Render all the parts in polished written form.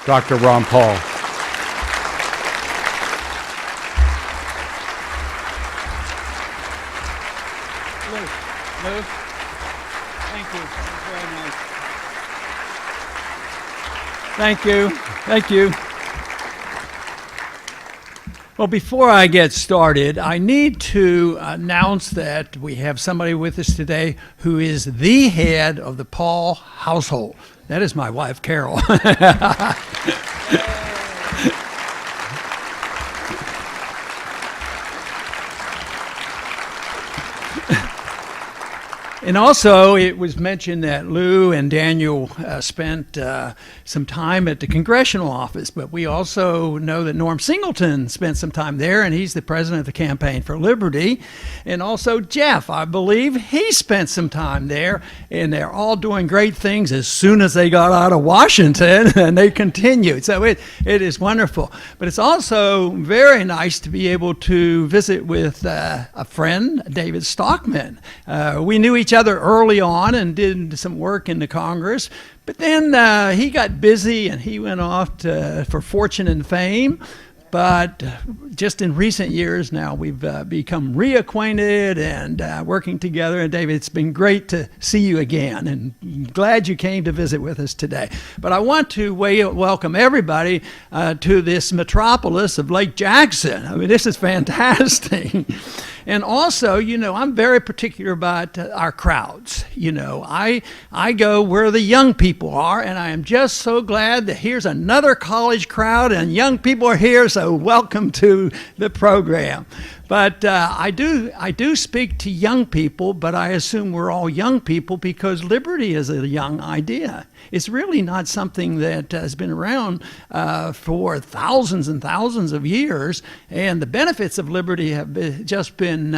Dr. Ron Paul. Lou, thank you. Very nice. Thank you. Thank you. Well, before I get started, I need to announce that we have somebody with us today who is the head of the Paul household. That is my wife, Carol. And also, it was mentioned that Lou and Daniel spent some time at the congressional office, but we also know that Norm Singleton spent some time there, and he's the president of the Campaign for Liberty. And also Jeff, I believe, he spent some time there, and they're all doing great things as soon as they got out of Washington, and they continued. So it is wonderful. But it's also very nice to be able to visit with a friend, David Stockman. We knew each other early on and did some work in the Congress, but then he got busy and he went off for fortune and fame. But just in recent years now, we've become reacquainted and working together. And David, it's been great to see you again, and glad you came to visit with us today. But I want to welcome everybody to this metropolis of Lake Jackson. I mean, this is fantastic. And also, you know, I'm very particular about our crowds. You know, I go where the young people are, and I am just so glad that here's another college crowd and young people are here, so welcome to the program. But I do speak to young people, but I assume we're all young people because liberty is a young idea. It's really not something that has been around for thousands and thousands of years, and the benefits of liberty have just been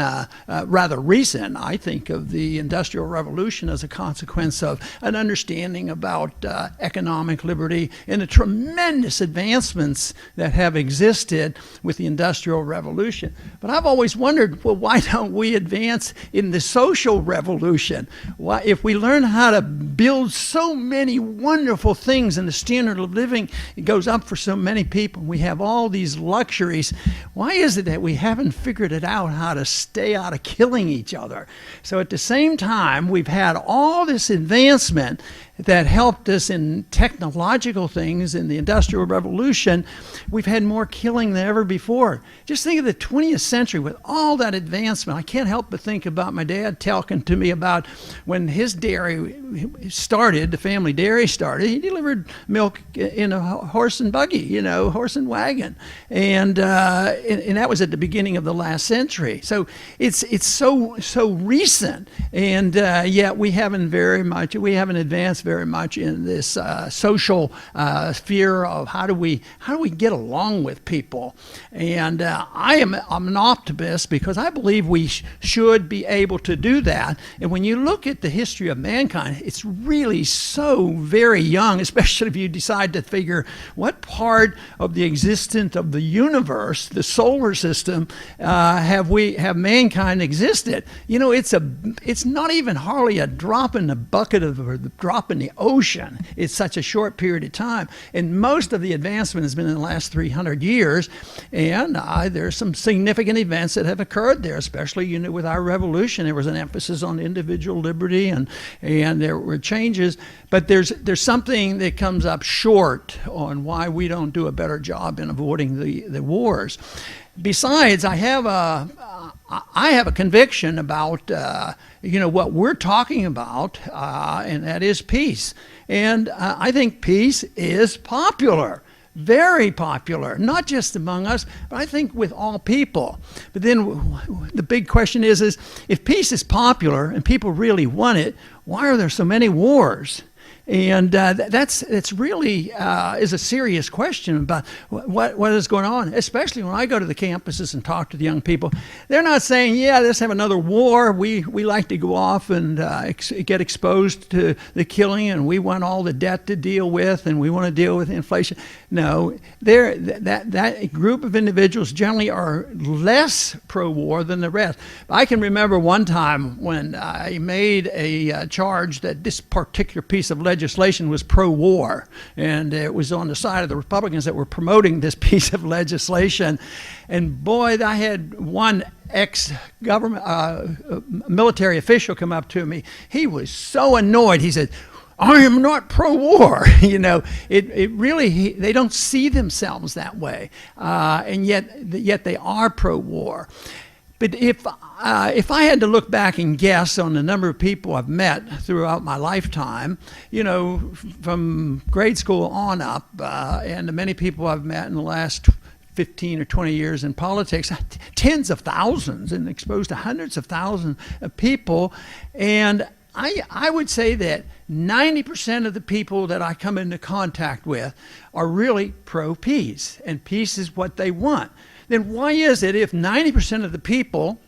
rather recent. I think of the Industrial Revolution as a consequence of an understanding about economic liberty and the tremendous advancements that have existed with the Industrial Revolution. But I've always wondered, well, why don't we advance in the social revolution? Why, if we learn how to build so many wonderful things and the standard of living it goes up for so many people, and we have all these luxuries, why is it that we haven't figured it out how to stay out of killing each other? So at the same time, we've had all this advancement that helped us in technological things in the Industrial Revolution. We've had more killing than ever before. Just think of the 20th century with all that advancement. I can't help but think about my dad talking to me about when his dairy started, the family dairy started. He delivered milk in a horse and buggy, you know, horse and wagon. And that was at the beginning of the last century. So it's so recent, and yet we haven't advanced very much in this social sphere of how do we get along with people. And I'm an optimist because I believe we should be able to do that. And when you look at the history of mankind, it's really so very young, especially if you decide to figure what part of the existence of the universe, the solar system, have mankind existed. You know, it's not even hardly a drop in the bucket or the drop in the ocean. It's such a short period of time, and most of the advancement has been in the last 300 years. And there's some significant events that have occurred there, especially, you know, with our revolution. There was an emphasis on individual liberty, and there were changes. But there's something that comes up short on why we don't do a better job in avoiding the wars. Besides, I have a conviction about what we're talking about, and that is peace. And I think peace is popular, very popular, not just among us, but I think with all people. But then the big question is if peace is popular and people really want it, why are there so many wars? And that's really is a serious question about what is going on, especially when I go to the campuses and talk to the young people. They're not saying, yeah, let's have another war. We like to go off and get exposed to the killing, and we want all the debt to deal with, and we want to deal with inflation. No, that group of individuals generally are less pro-war than the rest. I can remember one time when I made a charge that this particular piece of legislation legislation was pro-war, and it was on the side of the Republicans that were promoting this piece of legislation. And boy, I had one ex-government military official come up to me. He was so annoyed. He said, "I am not pro-war." You know, it really, they don't see themselves that way, and yet they are pro-war. But if I had to look back and guess on the number of people I've met throughout my lifetime, you know, from grade school on up, and the many people I've met in the last 15 or 20 years in politics, tens of thousands, and exposed to hundreds of thousands of people, and I would say that 90% of the people that I come into contact with are really pro-peace, and peace is what they want. Then why is it, if 90% of the people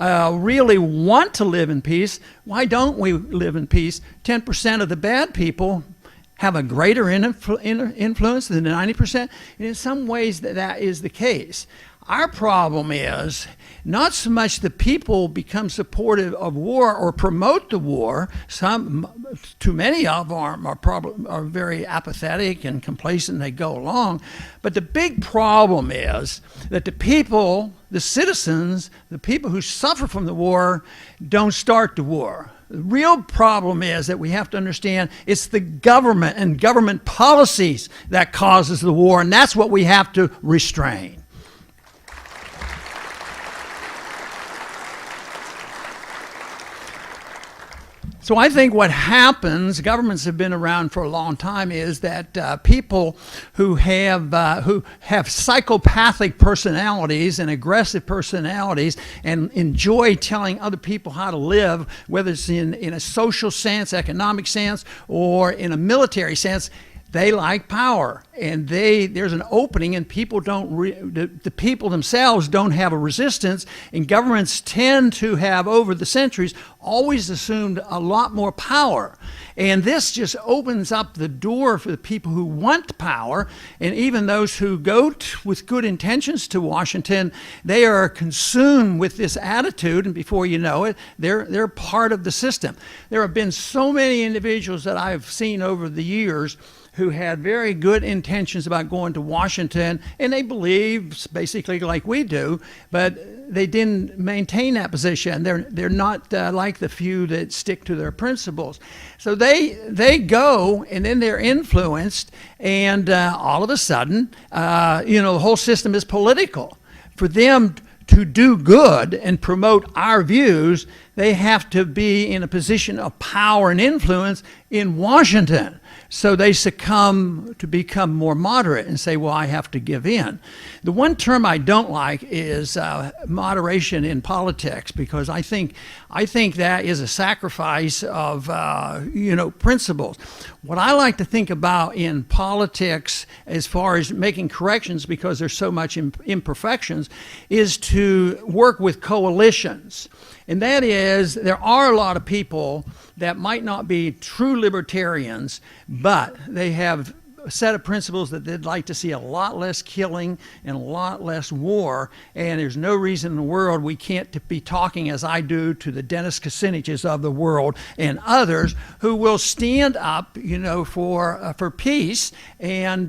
really want to live in peace, why don't we live in peace? 10% of the bad people have a greater influence than the 90%. And in some ways that is the case. Our problem is not so much the people become supportive of war or promote the war. Too many of them are very apathetic and complacent. They go along. But the big problem is that the people, the citizens, the people who suffer from the war don't start the war. The real problem is that we have to understand it's the government and government policies that causes the war, and that's what we have to restrain. So I think what happens, governments have been around for a long time, is that people who have psychopathic personalities and aggressive personalities and enjoy telling other people how to live, whether it's in a social sense, economic sense, or in a military sense, they like power, and there's an opening, and people the people themselves don't have a resistance, and governments tend to have, over the centuries, always assumed a lot more power. And this just opens up the door for the people who want power, and even those who go with good intentions to Washington, they are consumed with this attitude, and before you know it, they're part of the system. There have been so many individuals that I've seen over the years who had very good intentions about going to Washington, and they believe basically like we do, but they didn't maintain that position. They're not like the few that stick to their principles. So they go, and then they're influenced, and all of a sudden, the whole system is political. For them to do good and promote our views, they have to be in a position of power and influence in Washington. So they succumb to become more moderate and say, well, I have to give in. The one term I don't like is moderation in politics, because I think that is a sacrifice of principles. What I like to think about in politics, as far as making corrections, because there's so much imperfections, is to work with coalitions. And that is, there are a lot of people that might not be true libertarians, but they have a set of principles that they'd like to see a lot less killing and a lot less war. And there's no reason in the world we can't be talking, as I do, to the Dennis Kuciniches of the world and others who will stand up, for peace. And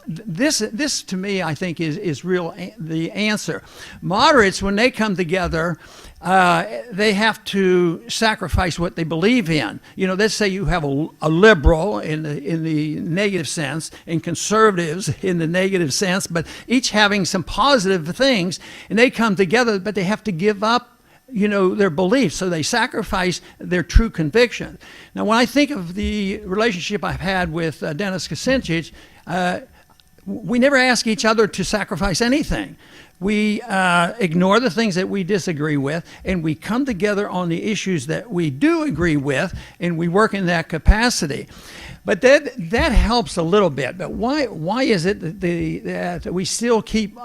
this to me, I think, is real the answer. Moderates, when they come together, they have to sacrifice what they believe in. Let's say you have a liberal in the negative sense and conservatives in the negative sense, but each having some positive things, and they come together, but they have to give up their beliefs, so they sacrifice their true conviction. Now, when I think of the relationship I've had with Dennis Kucinich, we never ask each other to sacrifice anything. We ignore the things that we disagree with, and we come together on the issues that we do agree with, and we work in that capacity. But that helps a little bit. But why is it that we still keep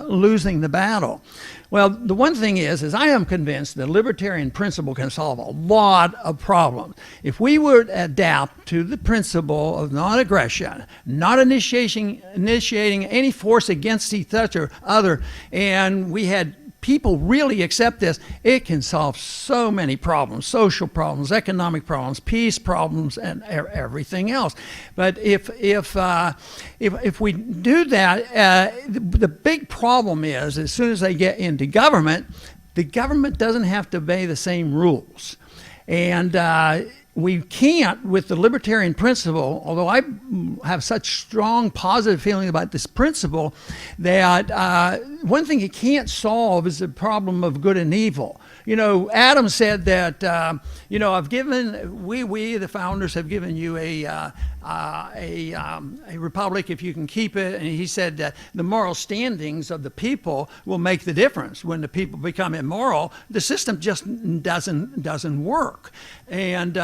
losing the battle? Well, the one thing is I am convinced that libertarian principle can solve a lot of problems. If we would adapt to the principle of non-aggression, not initiating any force against each other, and we had people really accept this, it can solve so many problems, social problems, economic problems, peace problems, and everything else. But if we do that, the big problem is as soon as they get into government, the government doesn't have to obey the same rules. And we can't, with the libertarian principle, although I have such strong positive feeling about this principle, that one thing it can't solve is the problem of good and evil. You know, Adam said that, I've given, we, the founders, have given you a republic if you can keep it. And he said that the moral standings of the people will make the difference. When the people become immoral, the system just doesn't work. And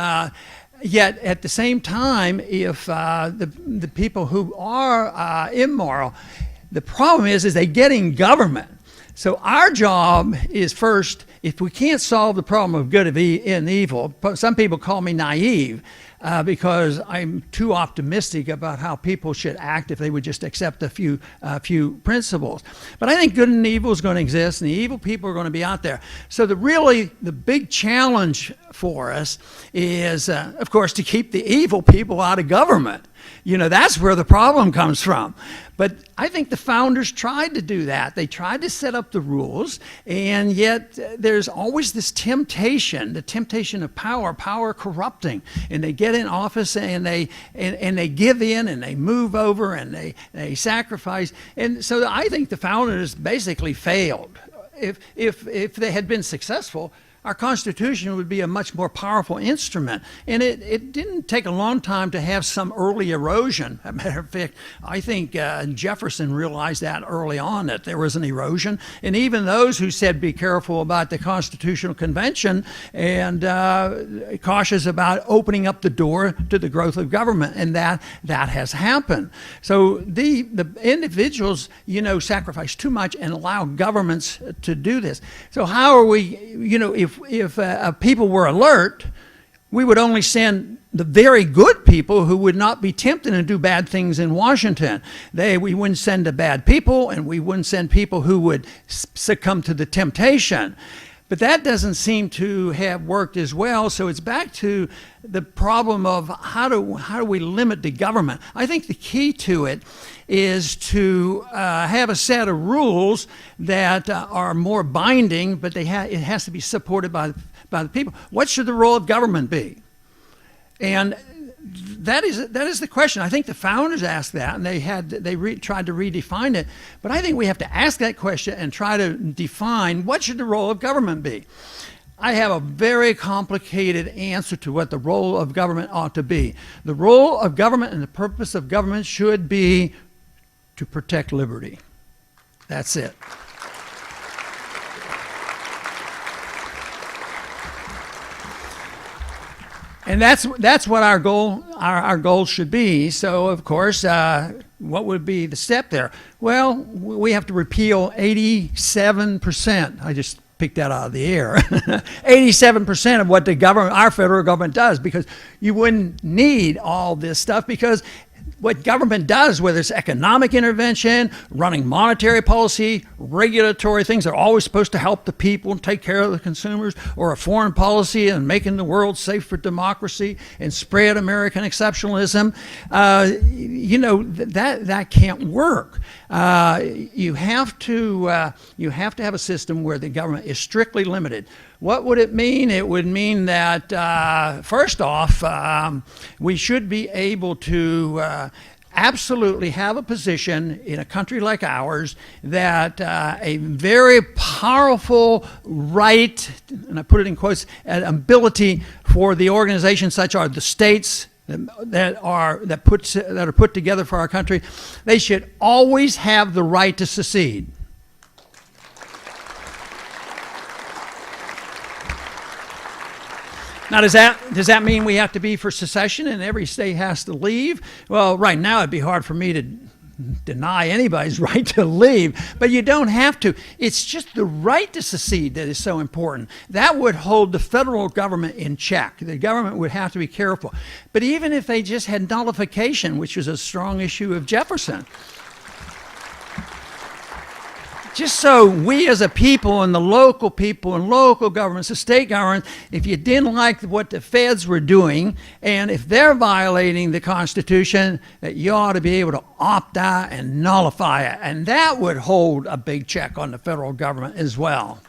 yet, at the same time, if the people who are immoral, the problem is they get in government. So our job is first, if we can't solve the problem of good and evil, some people call me naive because I'm too optimistic about how people should act if they would just accept a few principles. But I think good and evil is going to exist, and the evil people are going to be out there. So the big challenge for us is, of course, to keep the evil people out of government. You know, that's where the problem comes from. But I think the founders tried to do that. They tried to set up the rules, and yet there's always this temptation, the temptation of power corrupting. And they get in office and they give in and they move over and they sacrifice. And so I think the founders basically failed. If they had been successful, our Constitution would be a much more powerful instrument. And it didn't take a long time to have some early erosion. As a matter of fact, I think Jefferson realized that early on, that there was an erosion. And even those who said be careful about the Constitutional Convention and cautious about opening up the door to the growth of government. And that has happened. So the individuals, sacrifice too much and allow governments to do this. So how are we, if people were alert, we would only send the very good people who would not be tempted and do bad things in Washington. We wouldn't send the bad people, and we wouldn't send people who would succumb to the temptation. But that doesn't seem to have worked as well. So it's back to the problem of how do we limit the government? I think the key to it is to have a set of rules that are more binding, but it has to be supported by the people. What should the role of government be? And that is the question. I think the founders asked that, and they tried to redefine it. But I think we have to ask that question and try to define what should the role of government be. I have a very complicated answer to what the role of government ought to be. The role of government and the purpose of government should be to protect liberty. That's it. And that's what our goal should be. So, of course, what would be the step there? Well, we have to repeal 87%. I just picked that out of the air. 87% of what our federal government does, because you wouldn't need all this stuff, because what government does, whether it's economic intervention, running monetary policy, regulatory things that are always supposed to help the people and take care of the consumers, or a foreign policy and making the world safe for democracy and spread American exceptionalism, that can't work. You have to have a system where the government is strictly limited. What would it mean? It would mean that, first off, we should be able to absolutely have a position in a country like ours that a very powerful right, and I put it in quotes, an ability for the organizations such as the states that are put together for our country, they should always have the right to secede. Now, does that mean we have to be for secession and every state has to leave? Well, right now it'd be hard for me to deny anybody's right to leave, but you don't have to. It's just the right to secede that is so important. That would hold the federal government in check. The government would have to be careful. But even if they just had nullification, which was a strong issue of Jefferson, just so we as a people and the local people and local governments, the state governments, if you didn't like what the feds were doing, and if they're violating the Constitution, that you ought to be able to opt out and nullify it. And that would hold a big check on the federal government as well.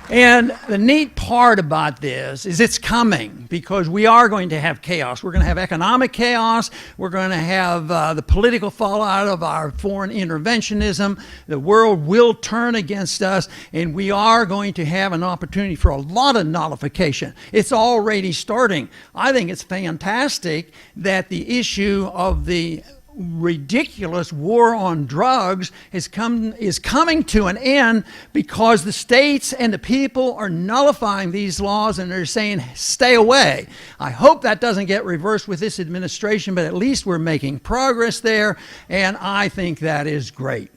And the neat part about this is it's coming, because we are going to have chaos. We're going to have economic chaos. We're going to have the political fallout of our foreign interventionism. The world will turn against us, and we are going to have an opportunity for a lot of nullification. It's already starting. I think it's fantastic that the issue of the ridiculous war on drugs is coming to an end, because the states and the people are nullifying these laws and they're saying stay away. I hope that doesn't get reversed with this administration, but at least we're making progress there, and I think that is great.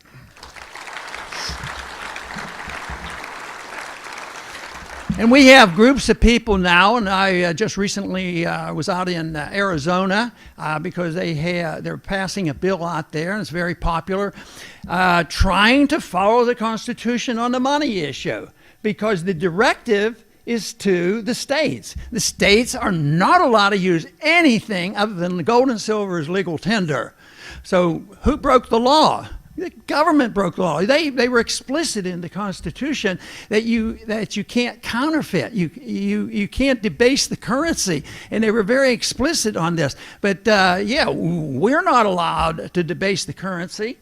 And we have groups of people now, and I just recently was out in Arizona because they're passing a bill out there, and it's very popular, trying to follow the Constitution on the money issue, because the directive is to the states. The states are not allowed to use anything other than the gold and silver as legal tender. So who broke the law? The government broke the law. They were explicit in the Constitution that you can't counterfeit. You can't debase the currency, and they were very explicit on this. But yeah, we're not allowed to debase the currency,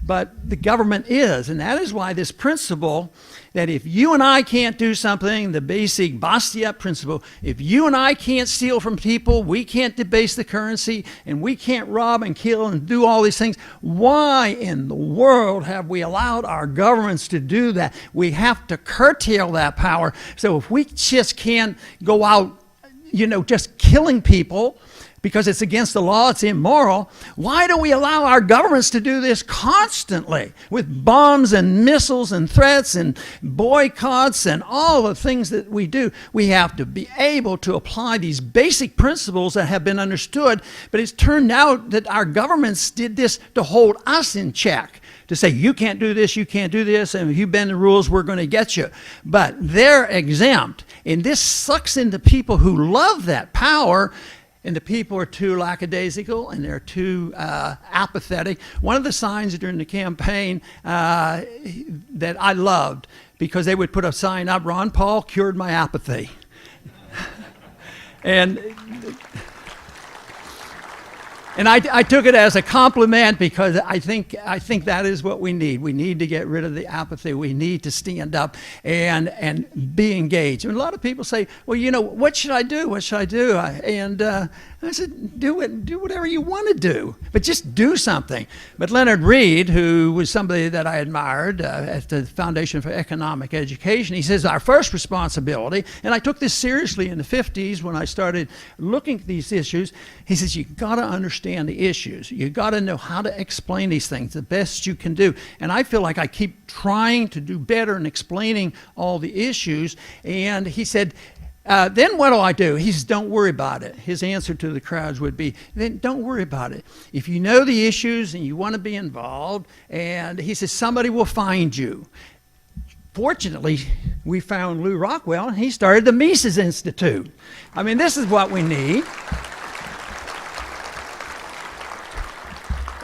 but the government is, and that is why this principle that if you and I can't do something, the basic Bastiat principle, if you and I can't steal from people, we can't debase the currency, and we can't rob and kill and do all these things, why in the world have we allowed our governments to do that? We have to curtail that power. So if we just can't go out, just killing people, because it's against the law, it's immoral, why do we allow our governments to do this constantly with bombs and missiles and threats and boycotts and all the things that we do? We have to be able to apply these basic principles that have been understood, but it's turned out that our governments did this to hold us in check, to say, you can't do this, you can't do this, and if you bend the rules, we're going to get you. But they're exempt, and this sucks into people who love that power. And the people are too lackadaisical, and they're too apathetic. One of the signs during the campaign that I loved, because they would put a sign up, Ron Paul cured my apathy. And I took it as a compliment, because I think that is what we need. We need to get rid of the apathy. We need to stand up and be engaged. And a lot of people say, well, what should I do? What should I do? I said, do whatever you want to do, but just do something. But Leonard Reed, who was somebody that I admired at the Foundation for Economic Education, he says our first responsibility, and I took this seriously in the 50s when I started looking at these issues, he says you got to understand the issues. You got to know how to explain these things the best you can do. And I feel like I keep trying to do better in explaining all the issues. And he said, then what do I do? He says, don't worry about it. His answer to the crowds would be, then don't worry about it. If you know the issues and you want to be involved, and he says, somebody will find you. Fortunately, we found Lew Rockwell, and he started the Mises Institute. I mean, this is what we need.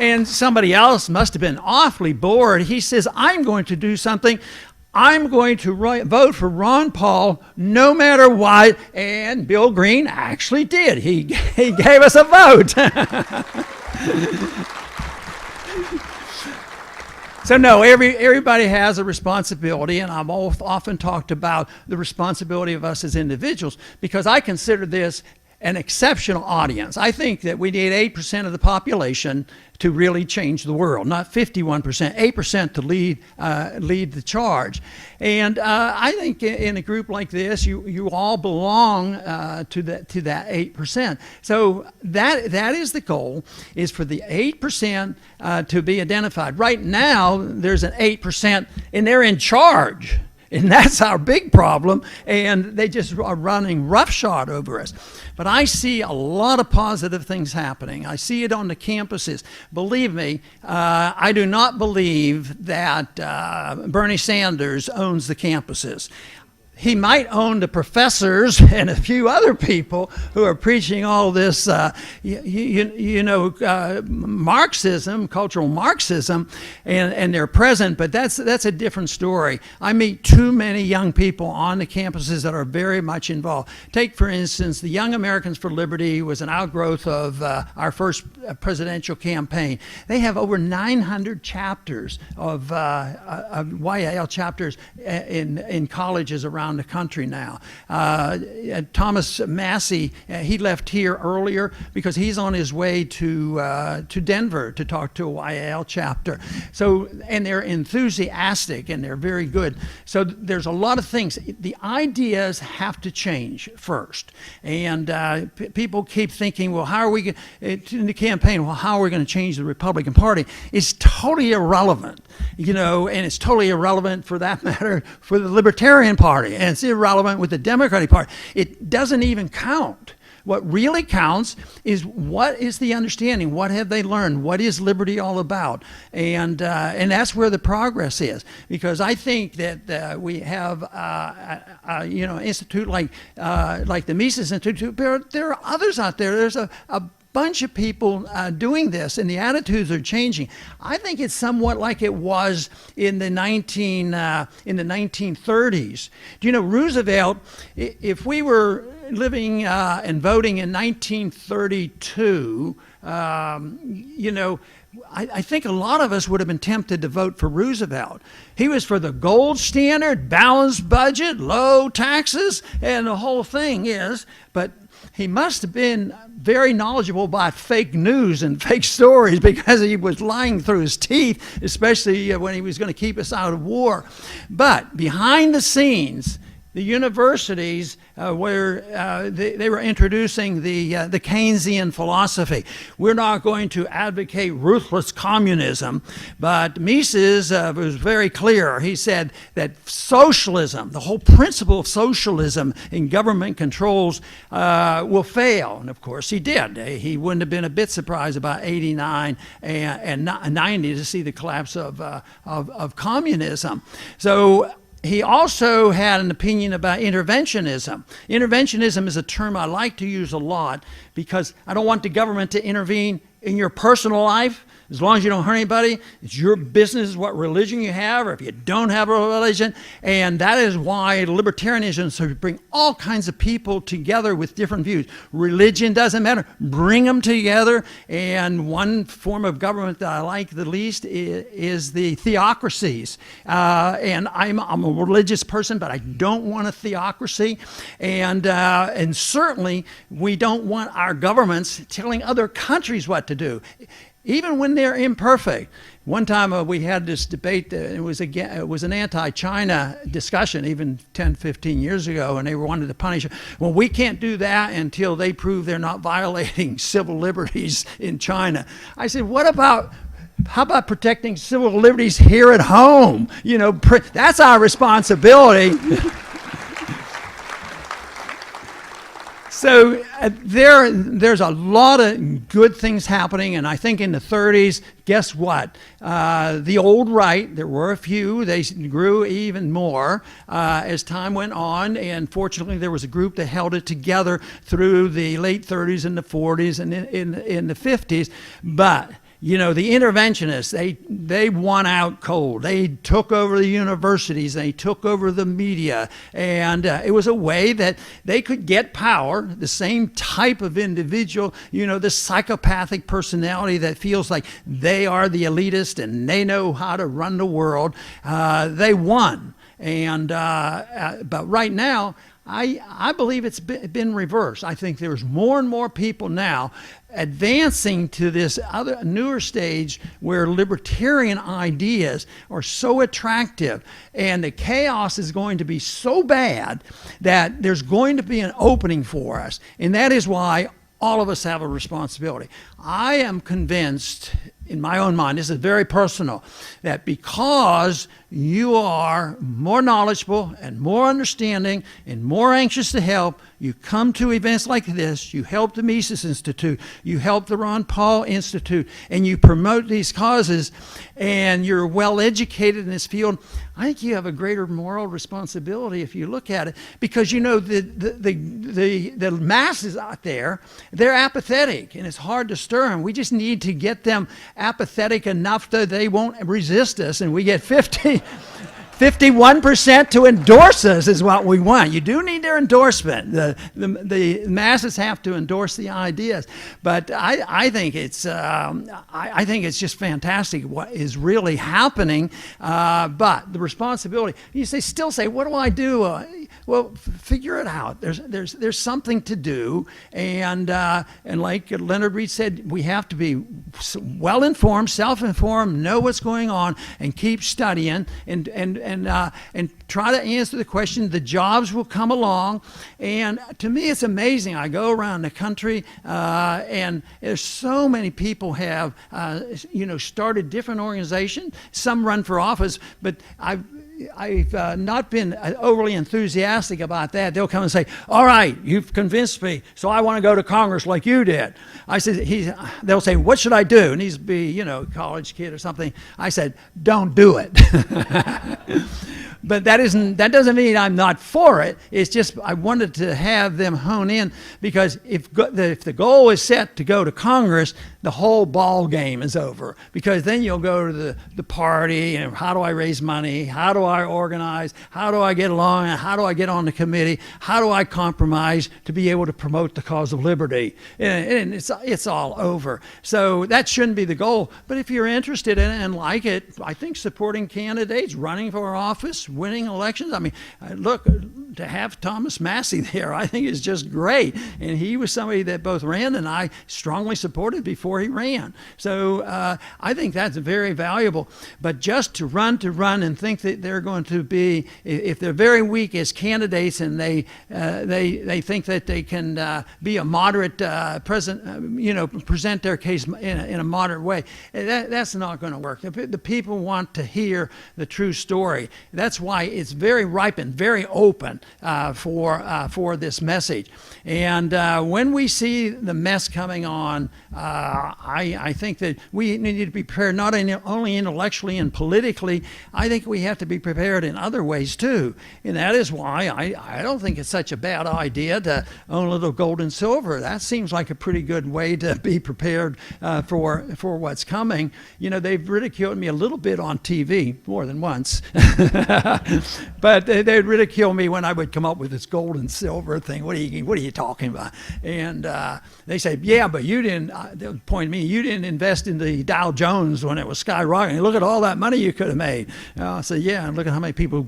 And somebody else must have been awfully bored. He says, I'm going to do something. I'm going to vote for Ron Paul no matter what. And Bill Green actually did. He gave us a vote. So no, everybody has a responsibility, and I've often talked about the responsibility of us as individuals, because I consider this an exceptional audience. I think that we need 8% of the population to really change the world, not 51%, 8% to lead the charge. And I think in a group like this, you all belong to that 8%. So that is the goal, is for the 8% to be identified. Right now, there's an 8%, and they're in charge. And that's our big problem, and they just are running roughshod over us. But I see a lot of positive things happening. I see it on the campuses. Believe me, I do not believe that Bernie Sanders owns the campuses. He might own the professors and a few other people who are preaching all this, Marxism, cultural Marxism, and they're present, but that's a different story. I meet too many young people on the campuses that are very much involved. Take, for instance, the Young Americans for Liberty was an outgrowth of our first presidential campaign. They have over 900 chapters of YAL chapters in colleges around the country now. Thomas Massey, he left here earlier because he's on his way to Denver to talk to a YAL chapter. So, and they're enthusiastic and they're very good. So there's a lot of things. The ideas have to change first. And people keep thinking, well, how are we in the campaign? Well, how are we going to change the Republican Party? It's totally irrelevant, and it's totally irrelevant for that matter for the Libertarian Party. And it's irrelevant with the Democratic Party. It doesn't even count. What really counts is what is the understanding? What have they learned? What is liberty all about? And that's where the progress is. Because I think that we have an institute like the Mises Institute, but there are others out there. There's a bunch of people doing this, and the attitudes are changing. I think it's somewhat like it was in the 1930s. Do you know Roosevelt? If we were living and voting in 1932, I think a lot of us would have been tempted to vote for Roosevelt. He was for the gold standard, balanced budget, low taxes, and the whole thing is, but he must have been very knowledgeable about fake news and fake stories because he was lying through his teeth, especially when he was going to keep us out of war. But behind the scenes, the universities they were introducing the Keynesian philosophy. We're not going to advocate ruthless communism, but Mises was very clear. He said that socialism, the whole principle of socialism in government controls will fail. And of course he did. He wouldn't have been a bit surprised about 89 and 90 to see the collapse of communism. So he also had an opinion about interventionism. Interventionism is a term I like to use a lot because I don't want the government to intervene in your personal life. As long as you don't hurt anybody, it's your business what religion you have or if you don't have a religion. And that is why libertarianism so bring all kinds of people together with different views. Religion doesn't matter. Bring them together. And one form of government that I like the least is the theocracies. And I'm a religious person, but I don't want a theocracy. And certainly we don't want our governments telling other countries what to do, even when they're imperfect. One time we had this debate, it was an anti-China discussion even 10, 15 years ago, and they wanted to punish it. Well, we can't do that until they prove they're not violating civil liberties in China. I said, how about protecting civil liberties here at home? That's our responsibility. So there's a lot of good things happening, and I think in the 30s, guess what? The old right, there were a few, they grew even more as time went on, and fortunately there was a group that held it together through the late 30s and the 40s and in the 50s, but the interventionists, they won out cold. They took over the universities, they took over the media, and it was a way that they could get power, the same type of individual, the psychopathic personality that feels like they are the elitist and they know how to run the world. They won. But right now, I believe it's been reversed. I think there's more and more people now advancing to this other newer stage where libertarian ideas are so attractive, and the chaos is going to be so bad that there's going to be an opening for us, and that is why all of us have a responsibility. I am convinced in my own mind, this is very personal, that because you are more knowledgeable and more understanding and more anxious to help, you come to events like this, you help the Mises Institute, you help the Ron Paul Institute, and you promote these causes, and you're well educated in this field. I think you have a greater moral responsibility if you look at it, because you know the masses out there, they're apathetic, and it's hard to stir them. We just need to get them apathetic enough that they won't resist us, and we get 51% to endorse us is what we want. You do need their endorsement. The masses have to endorse the ideas. But I think it's just fantastic what is really happening. But the responsibility, you still say, what do I do? Well, figure it out. There's something to do, and like Leonard Reed said, we have to be well informed, self-informed, know what's going on, and keep studying, and try to answer the question. The jobs will come along, and to me, it's amazing. I go around the country, and there's so many people have started different organizations. Some run for office, but I've not been overly enthusiastic about that. They'll come and say, all right, you've convinced me, so I want to go to Congress like you did. I said, they'll say, what should I do? And he's be, a college kid or something. I said, don't do it. But that doesn't mean I'm not for it. It's just I wanted to have them hone in, because if the goal is set to go to Congress, the whole ball game is over, because then you'll go to the party, and how do I raise money? How do I organize? How do I get along? How do I get on the committee? How do I compromise to be able to promote the cause of liberty? And it's all over. So that shouldn't be the goal. But if you're interested in it and like it, I think supporting candidates, running for office, winning elections. I mean, look, to have Thomas Massey there, I think is just great. And he was somebody that both Rand and I strongly supported before he ran. So I think that's very valuable. But just to run and think that they're going to be, if they're very weak as candidates and they think that they can be a moderate present their case in a moderate way, that's not going to work. The people want to hear the true story. That's why it's very ripe and very open for this message. And when we see the mess coming on, I think that we need to be prepared not only intellectually and politically. I think we have to be prepared in other ways too. And that is why I don't think it's such a bad idea to own a little gold and silver. That seems like a pretty good way to be prepared for what's coming. They've ridiculed me a little bit on TV, more than once. But they'd ridicule me when I would come up with this gold and silver thing. What are you talking about? And they say, yeah, but you didn't, they'll point at me, you didn't invest in the Dow Jones when it was skyrocketing. Look at all that money you could have made. I said, yeah, and look at how many people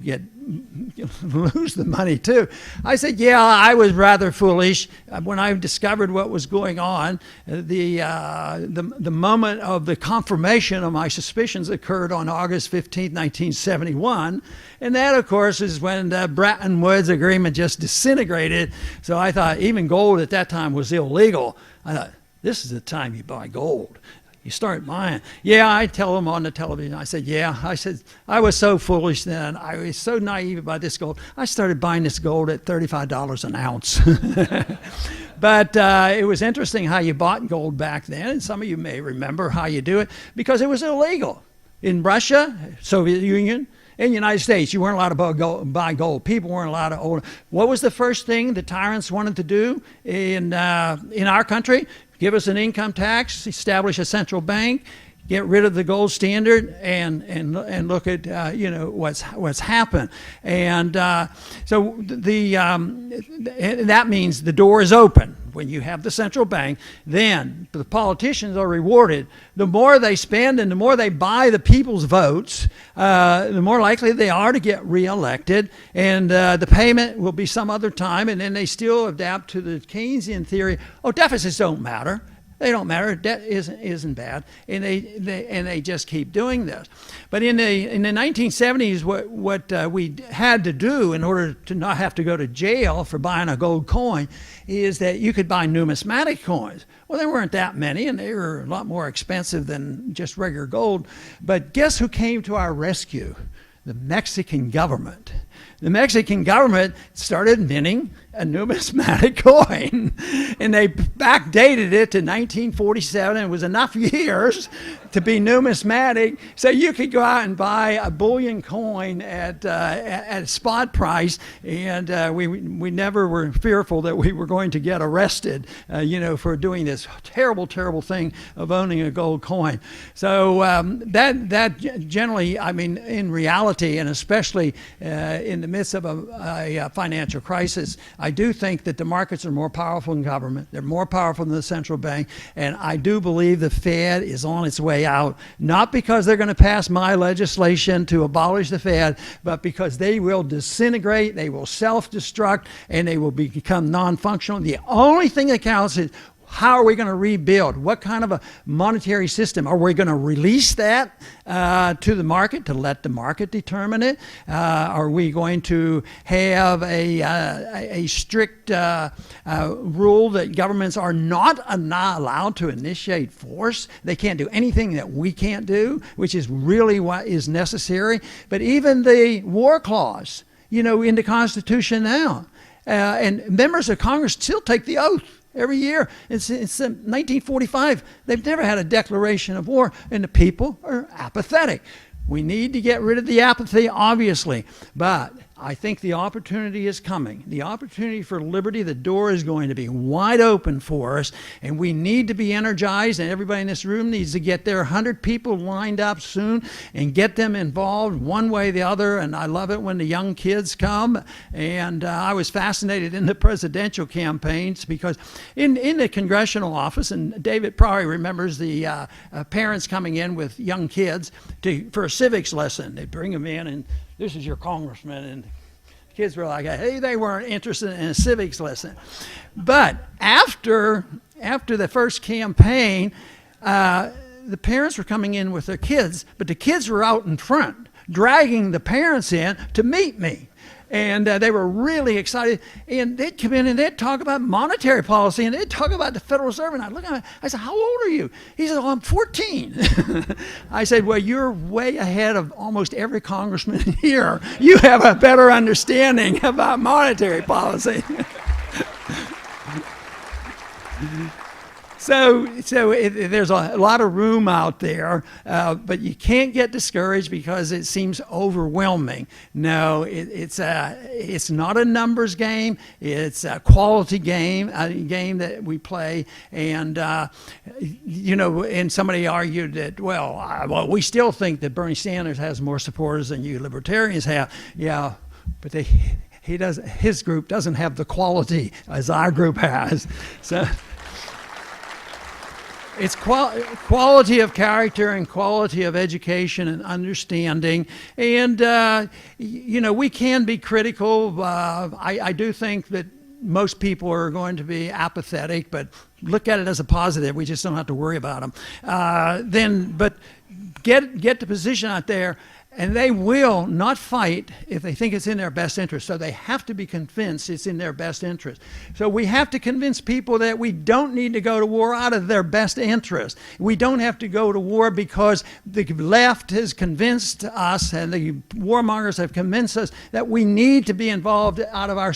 lose the money too. I said, yeah, I was rather foolish when I discovered what was going on. The moment of the confirmation of my suspicions occurred on August 15, 1971. And that, of course, is when the Bretton Woods Agreement just disintegrated. So I thought even gold at that time was illegal. I thought, this is the time you buy gold. You start buying. Yeah, I tell them on the television. I said, I was so foolish then. I was so naive about this gold. I started buying this gold at $35 an ounce. But it was interesting how you bought gold back then, and some of you may remember how you do it, because it was illegal. In Russia, Soviet Union, in the United States, you weren't allowed to buy gold. People weren't allowed to own it. What was the first thing the tyrants wanted to do in our country? Give us an income tax, establish a central bank, get rid of the gold standard, and look at what's happened. And so that means the door is open. When you have the central bank, then the politicians are rewarded. The more they spend and the more they buy the people's votes, the more likely they are to get reelected. And the payment will be some other time, and then they still adapt to the Keynesian theory. Oh, deficits don't matter. They don't matter. Debt isn't bad, and they just keep doing this. But in the 1970s, what we had to do in order to not have to go to jail for buying a gold coin is that you could buy numismatic coins. Well, there weren't that many, and they were a lot more expensive than just regular gold. But guess who came to our rescue? The Mexican government. The Mexican government started minting a numismatic coin, and they backdated it to 1947. It was enough years to be numismatic, so you could go out and buy a bullion coin at a spot price, and we never were fearful that we were going to get arrested, for doing this terrible, terrible thing of owning a gold coin. So that generally, I mean, in reality, and especially in the midst of a financial crisis, I do think that the markets are more powerful than government. They're more powerful than the central bank. And I do believe the Fed is on its way out, not because they're going to pass my legislation to abolish the Fed, but because they will disintegrate, they will self-destruct, and they will become non-functional. The only thing that counts is, how are we going to rebuild? What kind of a monetary system? Are we going to release that to the market, to let the market determine it? Are we going to have a strict rule that governments are not allowed to initiate force? They can't do anything that we can't do, which is really what is necessary. But even the war clause, in the Constitution now, and members of Congress still take the oath every year. Since 1945, they've never had a declaration of war, and the people are apathetic. We need to get rid of the apathy, obviously, but I think the opportunity is coming. The opportunity for liberty, the door is going to be wide open for us, and we need to be energized, and everybody in this room needs to get their 100 people lined up soon and get them involved one way or the other. And I love it when the young kids come, and I was fascinated in the presidential campaigns because in the congressional office, and David probably remembers the parents coming in with young kids for a civics lesson. They bring them in, and this is your congressman, and kids were like, hey, they weren't interested in a civics lesson. But after the first campaign, the parents were coming in with their kids, but the kids were out in front, dragging the parents in to meet me. And they were really excited. And they'd come in and they'd talk about monetary policy, and they'd talk about the Federal Reserve. And I'd look at him, I said, how old are you? He said, oh, I'm 14. I said, well, you're way ahead of almost every congressman here. You have a better understanding about monetary policy. So there's a lot of room out there, but you can't get discouraged because it seems overwhelming. No, it's not a numbers game. It's a quality game, a game that we play. And, and somebody argued that, well, we still think that Bernie Sanders has more supporters than you libertarians have. Yeah, but his group doesn't have the quality as our group has. So it's quality of character and quality of education and understanding. And, we can be critical. I do think that most people are going to be apathetic, but look at it as a positive. We just don't have to worry about them. But get the position out there, and they will not fight if they think it's in their best interest. So they have to be convinced it's in their best interest. So we have to convince people that we don't need to go to war out of their best interest. We don't have to go to war because the left has convinced us and the warmongers have convinced us that we need to be involved out of our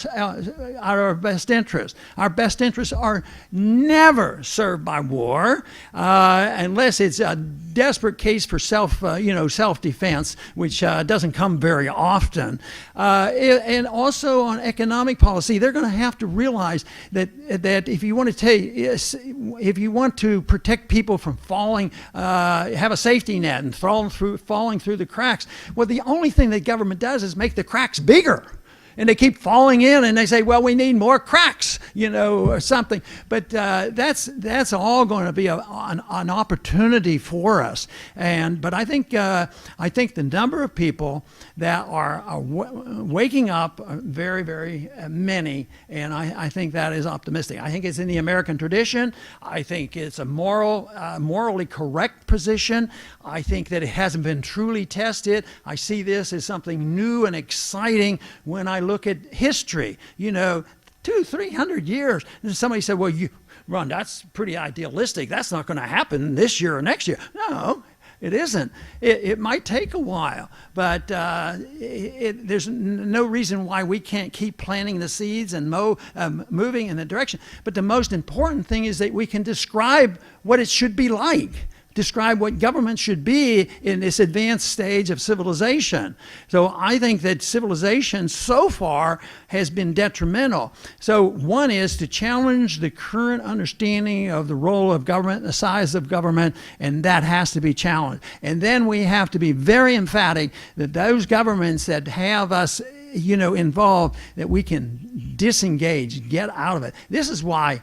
best interest. Our best interests are never served by war unless it's a desperate case for self-defense, which doesn't come very often. And also on economic policy, they're going to have to realize that if you want to protect people from falling, have a safety net and falling through the cracks, well, the only thing that government does is make the cracks bigger. and they keep falling in, and they say, well, we need more cracks, or something. But that's all going to be an opportunity for us. But I think the number of people that are waking up are very, very many, and I think that is optimistic. I think it's in the American tradition. I think it's a morally correct position. I think that it hasn't been truly tested. I see this as something new and exciting when I look at history. 200-300 years. And somebody said, well, Ron, that's pretty idealistic. That's not going to happen this year or next year. No, it isn't. It might take a while, but there's no reason why we can't keep planting the seeds and moving in the direction. But the most important thing is that we can describe what it should be like. Describe what government should be in this advanced stage of civilization. So I think that civilization so far has been detrimental. So one is to challenge the current understanding of the role of government, the size of government, and that has to be challenged. And then we have to be very emphatic that those governments that have us involved, that we can disengage, get out of it. This is why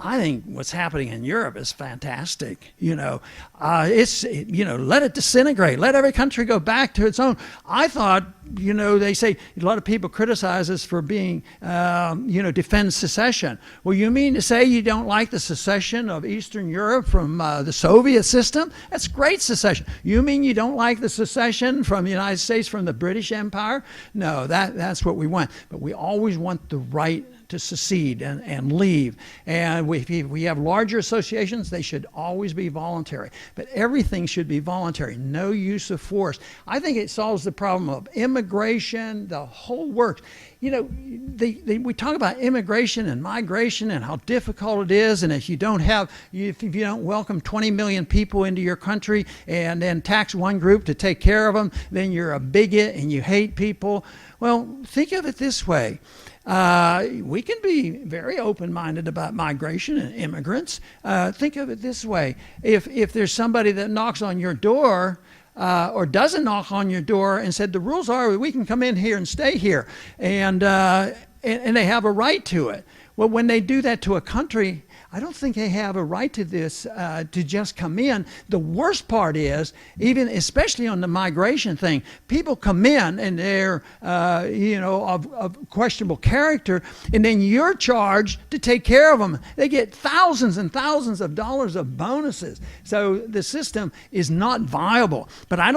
I think what's happening in Europe is fantastic. It's let it disintegrate. Let every country go back to its own. I thought, they say a lot of people criticize us for being, defend secession. Well, you mean to say you don't like the secession of Eastern Europe from the Soviet system? That's great secession. You mean you don't like the secession from the United States from the British Empire? No, that's what we want. But we always want the right to secede and leave. And if we have larger associations, they should always be voluntary. But everything should be voluntary, no use of force. I think it solves the problem of immigration, the whole works. We talk about immigration and migration and how difficult it is, and if you don't welcome 20 million people into your country and then tax one group to take care of them, then you're a bigot and you hate people. Well, think of it this way. We can be very open-minded about migration and immigrants. Think of it this way. If there's somebody that knocks on your door or doesn't knock on your door and said, the rules are we can come in here and stay here, and they have a right to it. Well, when they do that to a country, I don't think they have a right to this, to just come in. The worst part is, especially on the migration thing, people come in and they're, of questionable character, and then you're charged to take care of them. They get thousands and thousands of dollars of bonuses. So the system is not viable. But I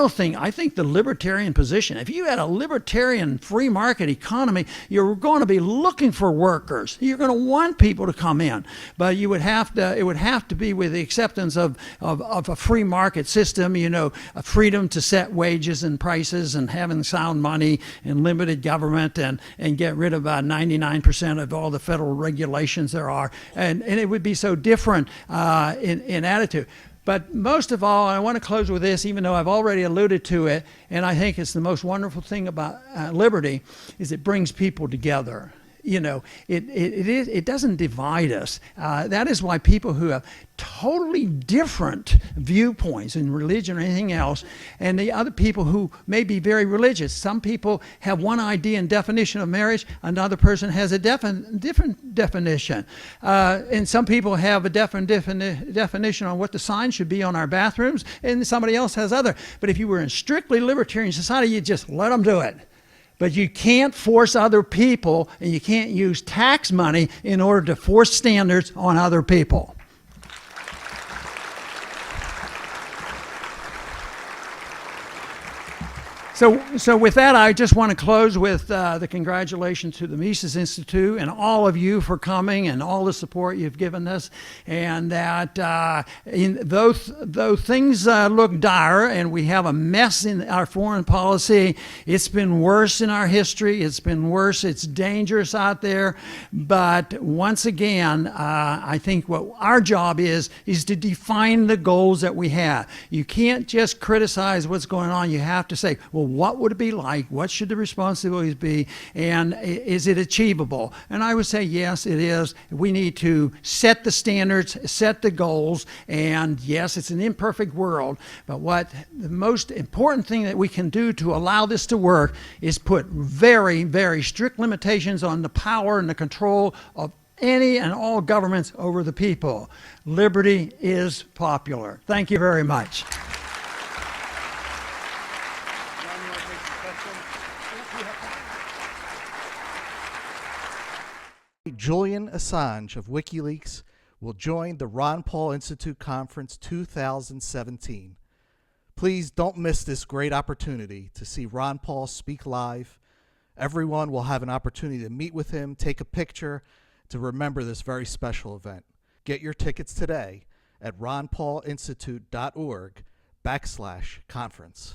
think the libertarian position, if you had a libertarian free market economy, you're going to be looking for workers. You're going to want people to come in. But it would have to be with the acceptance of a free market system, a freedom to set wages and prices and having sound money and limited government and get rid of about 99% of all the federal regulations there are. And it would be so different in attitude. But most of all, I want to close with this, even though I've already alluded to it, and I think it's the most wonderful thing about liberty, is it brings people together. It doesn't divide us. That is why people who have totally different viewpoints in religion or anything else, and the other people who may be very religious. Some people have one idea and definition of marriage, another person has a different definition. And some people have a different definition on what the sign should be on our bathrooms, and somebody else has other. But if you were in strictly libertarian society, you just let them do it. But you can't force other people, and you can't use tax money in order to force standards on other people. So with that, I just want to close with the congratulations to the Mises Institute and all of you for coming and all the support you've given us. And that though things look dire and we have a mess in our foreign policy, it's been worse in our history. It's been worse. It's dangerous out there. But once again, I think what our job is to define the goals that we have. You can't just criticize what's going on. You have to say, well, what would it be like? What should the responsibilities be? And is it achievable? And I would say, yes, it is. We need to set the standards, set the goals, and yes, it's an imperfect world, but what the most important thing that we can do to allow this to work is put very, very strict limitations on the power and the control of any and all governments over the people. Liberty is popular. Thank you very much. Julian Assange of WikiLeaks will join the Ron Paul Institute Conference 2017. Please don't miss this great opportunity to see Ron Paul speak live. Everyone will have an opportunity to meet with him, take a picture, to remember this very special event. Get your tickets today at ronpaulinstitute.org/conference.